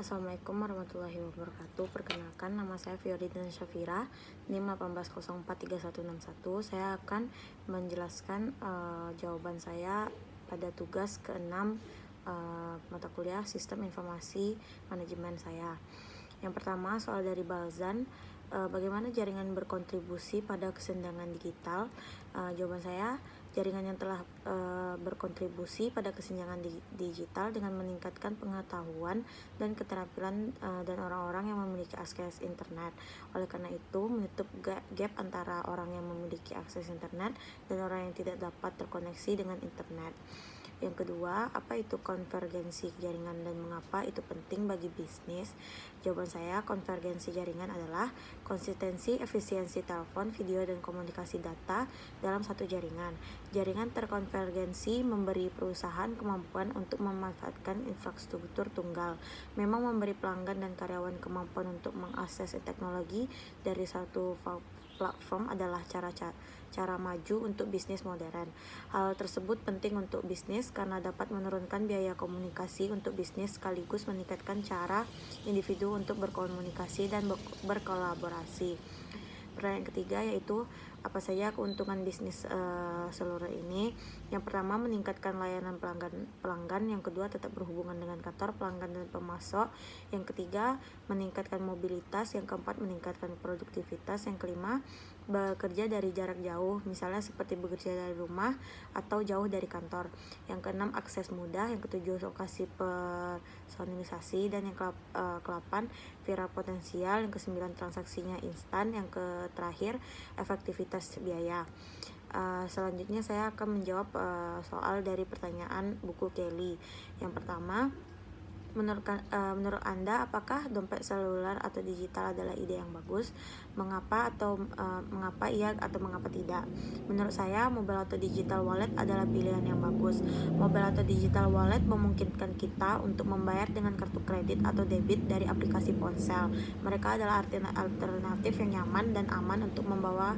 Assalamualaikum warahmatullahi wabarakatuh. Perkenalkan, nama saya Fiordina Syafira, NIM 18043161. Saya akan menjelaskan jawaban saya pada tugas ke-6 mata kuliah Sistem Informasi Manajemen saya. Yang pertama, soal dari Balzan, bagaimana jaringan berkontribusi pada kesenjangan digital? Jawaban saya, jaringan yang telah berkontribusi pada kesenjangan digital dengan meningkatkan pengetahuan dan keterampilan dan orang-orang yang memiliki akses internet. Oleh karena itu, menutup gap antara orang yang memiliki akses internet dan orang yang tidak dapat terkoneksi dengan internet. Yang kedua, apa itu konvergensi jaringan dan mengapa itu penting bagi bisnis? Jawaban saya, konvergensi jaringan adalah konsistensi efisiensi telepon, video, dan komunikasi data dalam satu jaringan. Jaringan terkonvergensi memberi perusahaan kemampuan untuk memanfaatkan infrastruktur tunggal. Memang memberi pelanggan dan karyawan kemampuan untuk mengakses teknologi dari satu platform adalah cara maju untuk bisnis modern. Hal tersebut penting untuk bisnis karena dapat menurunkan biaya komunikasi untuk bisnis sekaligus meningkatkan cara individu untuk berkomunikasi dan berkolaborasi. Pertanyaan ketiga yaitu apa saja keuntungan bisnis seluruh ini. Yang pertama, meningkatkan layanan pelanggan. Yang kedua, tetap berhubungan dengan kantor, pelanggan, dan pemasok. Yang ketiga, meningkatkan mobilitas. Yang keempat, meningkatkan produktivitas. Yang kelima, bekerja dari jarak jauh, misalnya seperti bekerja dari rumah atau jauh dari kantor. Yang keenam, akses mudah. Yang ketujuh, lokasi personalisasi. Dan yang kelapan, viral potensial. Yang kesembilan, transaksinya instan. Yang terakhir, efektivitas biaya. Selanjutnya saya akan menjawab soal dari pertanyaan buku Kelly. Yang pertama, menurut Anda apakah dompet seluler atau digital adalah ide yang bagus? Mengapa iya atau mengapa tidak? Menurut saya, mobile atau digital wallet adalah pilihan yang bagus. Mobile atau digital wallet memungkinkan kita untuk membayar dengan kartu kredit atau debit dari aplikasi ponsel. Mereka adalah alternatif yang nyaman dan aman untuk membawa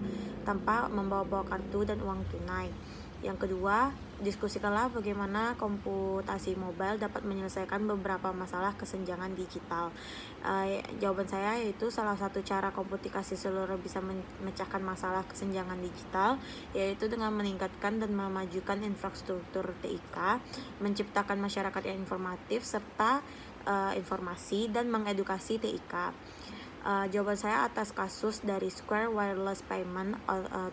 tanpa membawa kartu dan uang tunai. Yang kedua, diskusikanlah bagaimana komputasi mobile dapat menyelesaikan beberapa masalah kesenjangan digital. Jawaban saya yaitu salah satu cara komputasi seluler bisa memecahkan masalah kesenjangan digital yaitu dengan meningkatkan dan memajukan infrastruktur TIK, menciptakan masyarakat yang informatif serta informasi dan mengedukasi TIK. Jawaban saya atas kasus dari Square Wireless Payment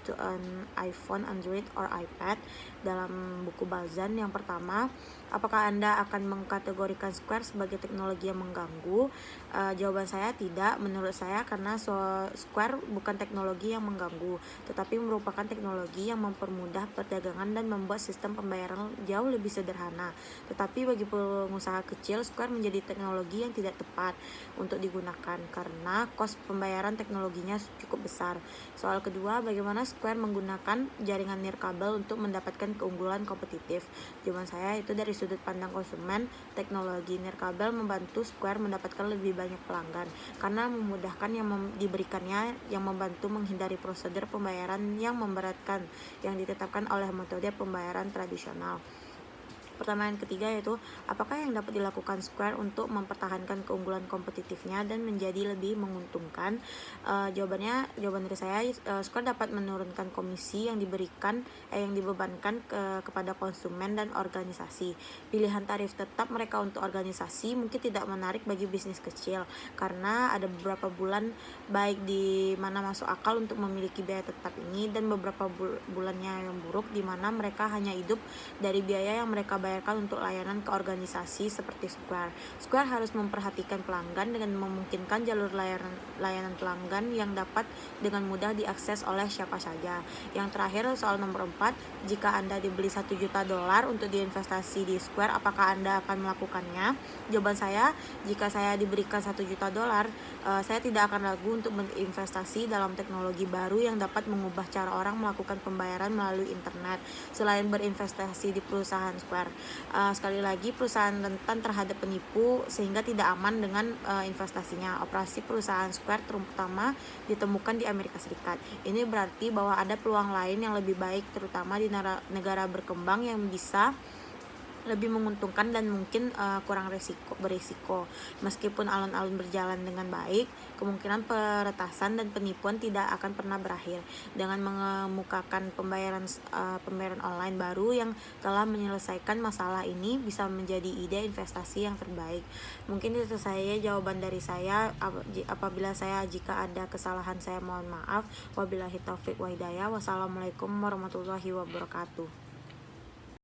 to an iPhone, Android, or iPad dalam buku Balzan. Yang pertama, apakah Anda akan mengkategorikan Square sebagai teknologi yang mengganggu? Jawaban saya tidak. Menurut saya karena Square bukan teknologi yang mengganggu, tetapi merupakan teknologi yang mempermudah perdagangan dan membuat sistem pembayaran jauh lebih sederhana. Tetapi bagi pengusaha kecil, Square menjadi teknologi yang tidak tepat untuk digunakan karena kos pembayaran teknologinya cukup besar. Soal kedua, bagaimana Square menggunakan jaringan nirkabel untuk mendapatkan keunggulan kompetitif? Jawaban saya itu dari sudut pandang konsumen, teknologi nirkabel membantu Square mendapatkan lebih banyak pelanggan karena memudahkan yang diberikannya, yang membantu menghindari prosedur pembayaran yang memberatkan yang ditetapkan oleh metode pembayaran tradisional. Pertanyaan ketiga yaitu apakah yang dapat dilakukan Square untuk mempertahankan keunggulan kompetitifnya dan menjadi lebih menguntungkan? Jawaban dari saya, Square dapat menurunkan komisi yang dibebankan kepada konsumen dan organisasi. Pilihan tarif tetap mereka untuk organisasi mungkin tidak menarik bagi bisnis kecil karena ada beberapa bulan baik di mana masuk akal untuk memiliki biaya tetap ini dan beberapa bulannya yang buruk di mana mereka hanya hidup dari biaya yang mereka bayarkan untuk layanan ke organisasi seperti Square. Square harus memperhatikan pelanggan dengan memungkinkan jalur layanan pelanggan yang dapat dengan mudah diakses oleh siapa saja. Yang terakhir, soal nomor 4, jika Anda dibeli $1 juta untuk diinvestasi di Square, apakah Anda akan melakukannya? Jawaban saya, jika saya diberikan $1 juta, saya tidak akan ragu untuk berinvestasi dalam teknologi baru yang dapat mengubah cara orang melakukan pembayaran melalui internet. Selain berinvestasi di perusahaan Square, sekali lagi perusahaan rentan terhadap penipu sehingga tidak aman dengan investasinya. Operasi perusahaan Square terutama ditemukan di Amerika Serikat. Ini berarti bahwa ada peluang lain yang lebih baik terutama di negara berkembang yang bisa lebih menguntungkan dan mungkin kurang berisiko. Meskipun alun-alun berjalan dengan baik, kemungkinan peretasan dan penipuan tidak akan pernah berakhir. Dengan mengemukakan pembayaran online baru yang telah menyelesaikan masalah ini bisa menjadi ide investasi yang terbaik. Mungkin itu saya jawaban dari saya. Apabila jika ada kesalahan, saya mohon maaf. Wabillahi taufik wa hidayah. Wassalamualaikum warahmatullahi wabarakatuh.